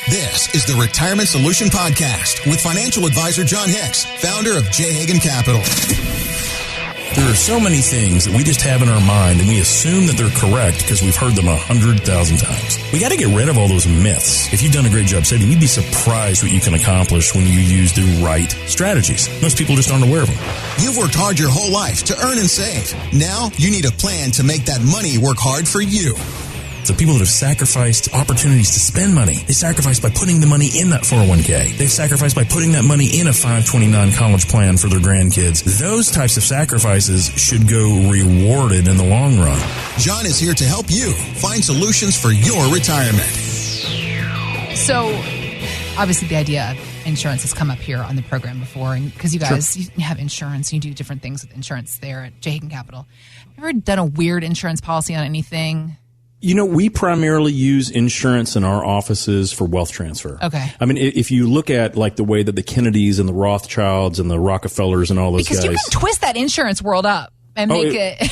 This is the Retirement Solution Podcast with financial advisor John Hicks, founder of J. Hagan Capital. There are so many things that we just have in our mind and we assume that they're correct because we've heard them 100,000 times. We got to get rid of all those myths. If you've done a great job saving, you'd be surprised what you can accomplish when you use the right strategies. Most people just aren't aware of them. You've worked hard your whole life to earn and save. Now you need a plan to make that money work hard for you. So people that have sacrificed opportunities to spend money, they sacrificed by putting the money in that 401k. They've sacrificed by putting that money in a 529 college plan for their grandkids. Those types of sacrifices should go rewarded in the long run. John is here to help you find solutions for your retirement. So, obviously the idea of insurance has come up here on the program before, and because you guys you have insurance, you do different things with insurance there at J. Hagan Capital. Have you ever done a weird insurance policy on anything? You know, we primarily use insurance in our offices for wealth transfer. Okay. I mean, if you look at like the way that the Kennedys and the Rothschilds and the Rockefellers and all those because guys. Because you can twist that insurance world up and make it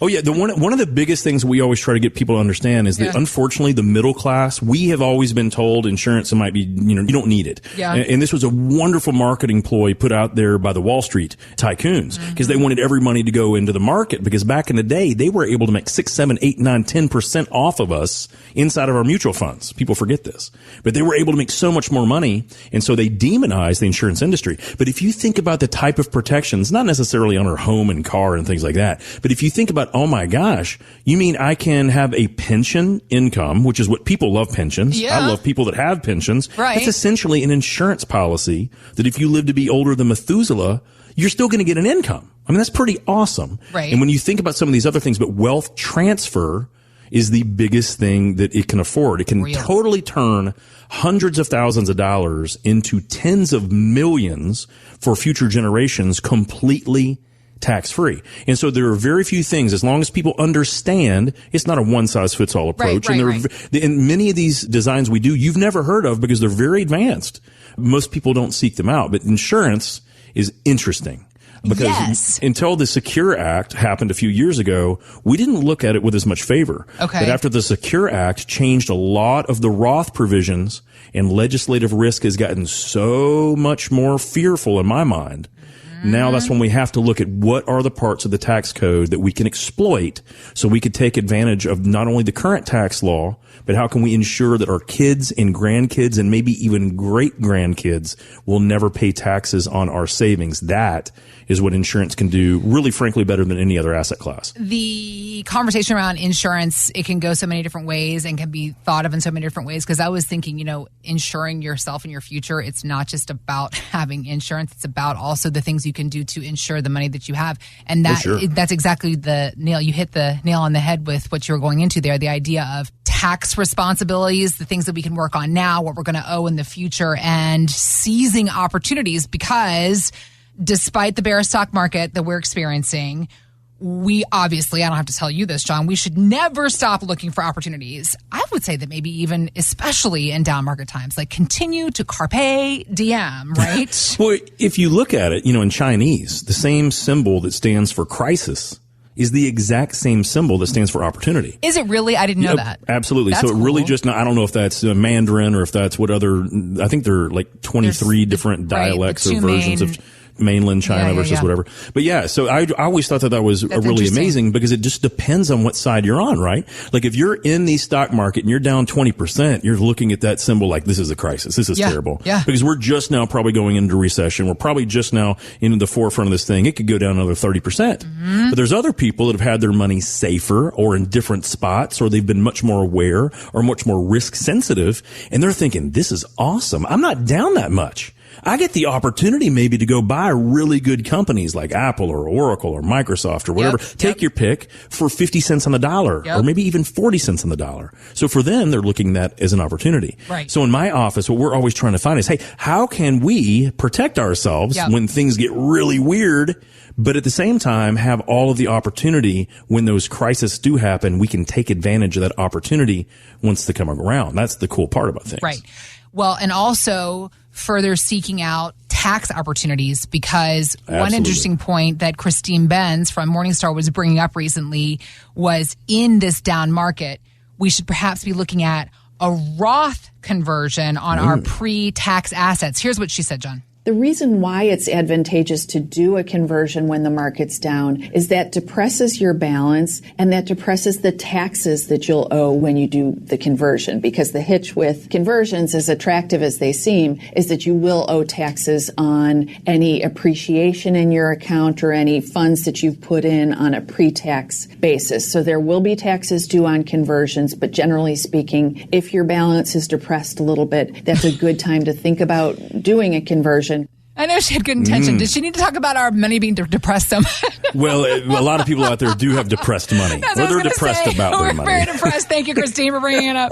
Oh, yeah. One of the biggest things we always try to get people to understand is that, unfortunately, the middle class, we have always been told insurance might be, you don't need it. Yeah. And this was a wonderful marketing ploy put out there by the Wall Street tycoons because they wanted every money to go into the market, because back in the day, they were able to make 6, 7, 8, 9, 10% off of us inside of our mutual funds. People forget this. But they were able to make so much more money, and so they demonized the insurance industry. But if you think about the type of protections, not necessarily on our home and car and things like that, but if you think about, oh my gosh, you mean I can have a pension income, which is what people love pensions. Yeah. I love people that have pensions. Right. It's essentially an insurance policy that if you live to be older than Methuselah, you're still going to get an income. I mean, that's pretty awesome. Right. And when you think about some of these other things, but wealth transfer is the biggest thing that it can afford. It can totally turn hundreds of thousands of dollars into tens of millions for future generations completely tax-free. And so there are very few things, as long as people understand, it's not a one-size-fits-all approach. And many of these designs we do, you've never heard of because they're very advanced. Most people don't seek them out. But insurance is interesting. Because until the Secure Act happened a few years ago, we didn't look at it with as much favor. Okay. But after the Secure Act changed a lot of the Roth provisions, and legislative risk has gotten so much more fearful in my mind. Now that's when we have to look at what are the parts of the tax code that we can exploit so we could take advantage of not only the current tax law, but how can we ensure that our kids and grandkids and maybe even great-grandkids will never pay taxes on our savings. That is what insurance can do, really, frankly, better than any other asset class. The conversation around insurance, it can go so many different ways and can be thought of in so many different ways. Because I was thinking, insuring yourself and your future, it's not just about having insurance. It's about also the things you can do to insure the money that you have. And that's exactly the nail. You hit the nail on the head with what you were going into there, the idea of tax responsibilities, the things that we can work on now, what we're going to owe in the future, and seizing opportunities, because despite the bear stock market that we're experiencing, we obviously, I don't have to tell you this, John, we should never stop looking for opportunities. I would say that maybe even especially in down market times, like continue to carpe diem, right? Well, if you look at it, in Chinese, the same symbol that stands for crisis is the exact same symbol that stands for opportunity. Is it really? I didn't know that. Absolutely. That's so it really just, I don't know if that's Mandarin or if that's what other, I think there are like 23 different dialects or versions of mainland China versus whatever. But so I always thought that was really amazing, because it just depends on what side you're on, right? Like if you're in the stock market and you're down 20%, you're looking at that symbol like, this is a crisis. This is terrible. Yeah. Because we're just now probably going into recession. We're probably just now into the forefront of this thing. It could go down another 30%. But there's other people that have had their money safer or in different spots, or they've been much more aware or much more risk sensitive. And they're thinking, this is awesome. I'm not down that much. I get the opportunity maybe to go buy really good companies like Apple or Oracle or Microsoft or whatever. Take your pick for 50 cents on the dollar or maybe even 40 cents on the dollar. So for them, they're looking at that as an opportunity. Right. So in my office, what we're always trying to find is, hey, how can we protect ourselves when things get really weird, but at the same time have all of the opportunity when those crises do happen? We can take advantage of that opportunity once they come around. That's the cool part about things. Right. Well, and also further seeking out tax opportunities, because one interesting point that Christine Benz from Morningstar was bringing up recently was, in this down market, we should perhaps be looking at a Roth conversion on our pre-tax assets. Here's what she said, John. The reason why it's advantageous to do a conversion when the market's down is that depresses your balance and that depresses the taxes that you'll owe when you do the conversion. Because the hitch with conversions, as attractive as they seem, is that you will owe taxes on any appreciation in your account or any funds that you've put in on a pre-tax basis. So there will be taxes due on conversions, but generally speaking, if your balance is depressed a little bit, that's a good time to think about doing a conversion. I know she had good intention. Did she need to talk about our money being depressed so much? Well, a lot of people out there do have depressed money. Or they're depressed about their money. We're very depressed. Thank you, Christine, for bringing it up.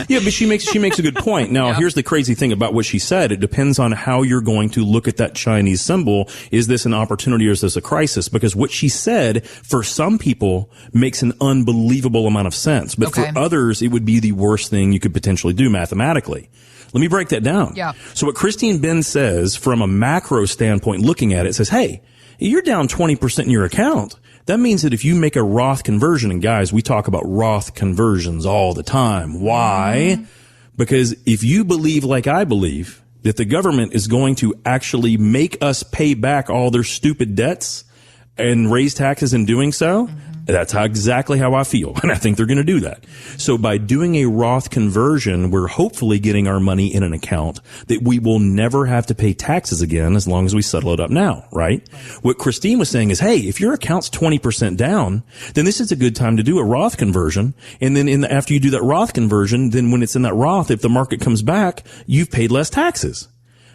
Yeah, but she makes a good point. Now, here's the crazy thing about what she said. It depends on how you're going to look at that Chinese symbol. Is this an opportunity or is this a crisis? Because what she said, for some people, makes an unbelievable amount of sense. But for others, it would be the worst thing you could potentially do mathematically. Let me break that down. Yeah. So what Christine Benz says from a macro standpoint, looking at it, says, hey, you're down 20% in your account. That means that if you make a Roth conversion, and guys, we talk about Roth conversions all the time. Why? Because if you believe, like I believe, that the government is going to actually make us pay back all their stupid debts and raise taxes in doing so, that's exactly how I feel. And I think they're going to do that. So by doing a Roth conversion, we're hopefully getting our money in an account that we will never have to pay taxes again as long as we settle it up now, right? What Christine was saying is, hey, if your account's 20% down, then this is a good time to do a Roth conversion. And then after you do that Roth conversion, then when it's in that Roth, if the market comes back, you've paid less taxes.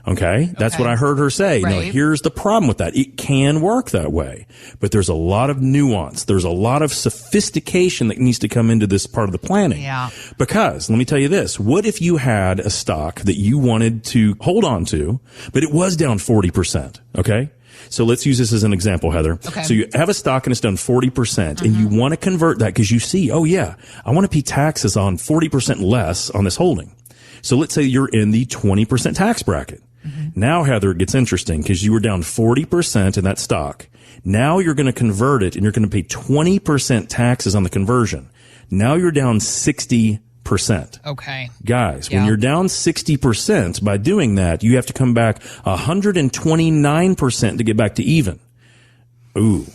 Okay. That's what I heard her say. Right. Now, here's the problem with that. It can work that way, but there's a lot of nuance. There's a lot of sophistication that needs to come into this part of the planning. Yeah. Because let me tell you this. What if you had a stock that you wanted to hold on to, but it was down 40%? Okay. So let's use this as an example, Heather. Okay. So you have a stock and it's done 40% and you want to convert that because you see, oh yeah, I want to pay taxes on 40% less on this holding. So let's say you're in the 20% tax bracket. Now, Heather, it gets interesting because you were down 40% in that stock. Now you're going to convert it and you're going to pay 20% taxes on the conversion. Now you're down 60%. Okay. Guys, when you're down 60%, by doing that, you have to come back 129% to get back to even. Ooh.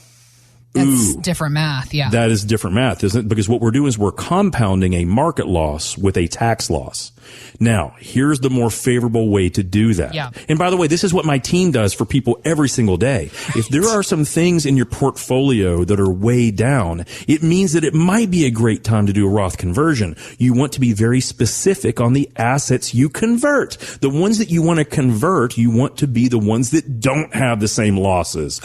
That's different math, yeah. That is different math, isn't it? Because what we're doing is we're compounding a market loss with a tax loss. Now, here's the more favorable way to do that. Yeah. And by the way, this is what my team does for people every single day. Right. If there are some things in your portfolio that are way down, it means that it might be a great time to do a Roth conversion. You want to be very specific on the assets you convert. The ones that you want to convert, you want to be the ones that don't have the same losses.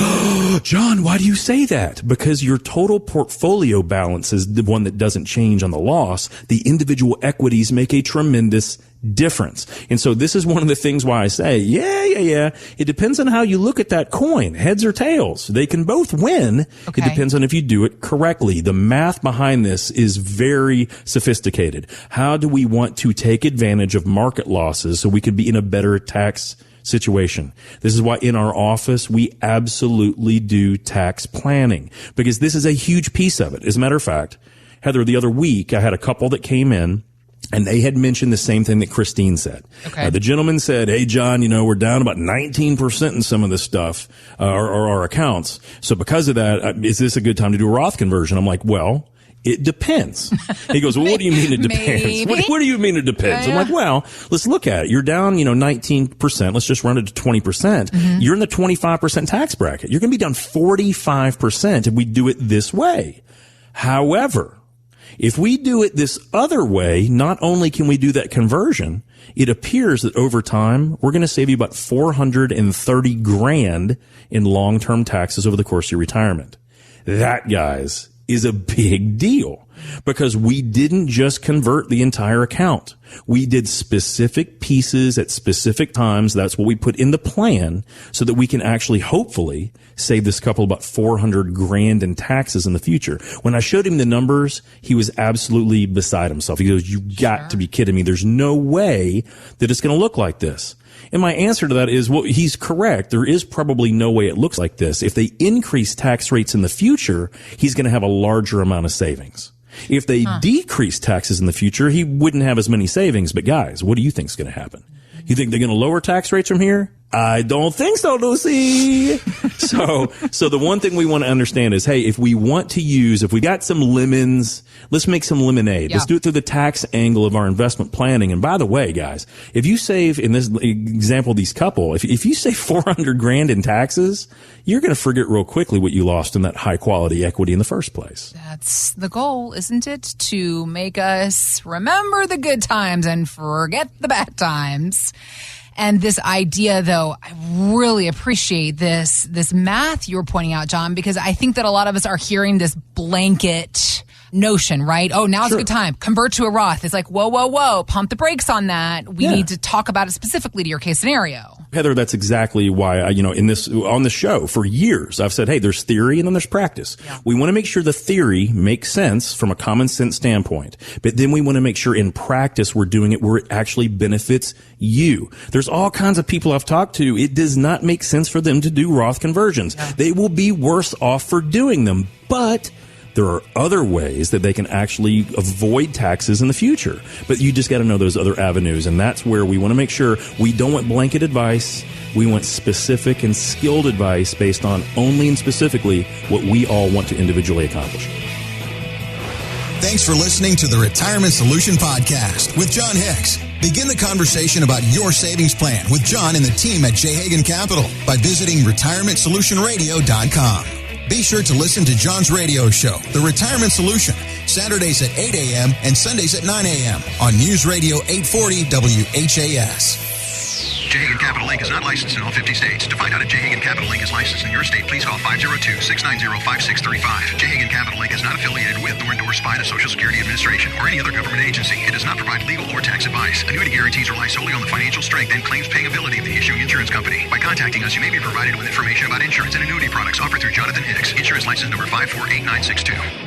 John, why do you say that? Because your total portfolio balance is the one that doesn't change on the loss. The individual equities make a tremendous difference. And so this is one of the things why I say, yeah. It depends on how you look at that coin, heads or tails. They can both win. Okay. It depends on if you do it correctly. The math behind this is very sophisticated. How do we want to take advantage of market losses so we could be in a better tax situation? This is why in our office, we absolutely do tax planning because this is a huge piece of it. As a matter of fact, Heather, the other week, I had a couple that came in and they had mentioned the same thing that Christine said. Okay. The gentleman said, hey, John, we're down about 19% in some of this stuff, or our accounts. So because of that, is this a good time to do a Roth conversion? I'm like, well, it depends. He goes, well, what do you mean it depends? What do you mean it depends? I'm like, well, let's look at it. You're down, 19%. Let's just run it to 20%. You're in the 25% tax bracket. You're going to be down 45% if we do it this way. However, if we do it this other way, not only can we do that conversion, it appears that over time, we're going to save you about $430,000 in long-term taxes over the course of your retirement. That, guys, is a big deal because we didn't just convert the entire account. We did specific pieces at specific times. That's what we put in the plan so that we can actually hopefully save this couple about $400,000 in taxes in the future. When I showed him the numbers, he was absolutely beside himself. He goes, you got to be kidding me. There's no way that it's going to look like this. And my answer to that is, well, he's correct. There is probably no way it looks like this. If they increase tax rates in the future, he's going to have a larger amount of savings. If they decrease taxes in the future, he wouldn't have as many savings. But guys, what do you think is going to happen? You think they're going to lower tax rates from here? I don't think so, Lucy. So the one thing we want to understand is, hey, if we got some lemons, let's make some lemonade. Yeah. Let's do it through the tax angle of our investment planning. And by the way, guys, if you save, in this example, these couple, if you save $400,000 in taxes, you're going to forget real quickly what you lost in that high quality equity in the first place. That's the goal, isn't it? To make us remember the good times and forget the bad times. And this idea, though, I really appreciate this math you were pointing out, John, because I think that a lot of us are hearing this blanket notion, right? Oh, now's a good time. Convert to a Roth. It's like, whoa, pump the brakes on that. We need to talk about it specifically to your case scenario. Heather, that's exactly why on the show for years I've said, hey, there's theory and then there's practice. Yeah. We want to make sure the theory makes sense from a common sense standpoint, but then we want to make sure in practice we're doing it where it actually benefits you. There's all kinds of people I've talked to. It does not make sense for them to do Roth conversions. Yeah. They will be worse off for doing them, but there are other ways that they can actually avoid taxes in the future. But you just got to know those other avenues. And that's where we want to make sure we don't want blanket advice. We want specific and skilled advice based on only and specifically what we all want to individually accomplish. Thanks for listening to the Retirement Solution Podcast with John Hicks. Begin the conversation about your savings plan with John and the team at J. Hagan Capital by visiting retirementsolutionradio.com. Be sure to listen to John's radio show, The Retirement Solution, Saturdays at 8 a.m. and Sundays at 9 a.m. on News Radio 840 WHAS. J. Hagan Capital Inc. is not licensed in all 50 states. To find out if J. Hagan Capital Inc. is licensed in your state, please call 502-690-5635. J. Hagan Capital Inc. is not affiliated with nor endorsed by the Social Security Administration or any other government agency. It does not provide legal or tax advice. Annuity guarantees rely solely on the financial strength and claims-paying ability of the issuing insurance company. By contacting us, you may be provided with information about insurance and annuity products offered through Jonathan Hicks, insurance license number 548962.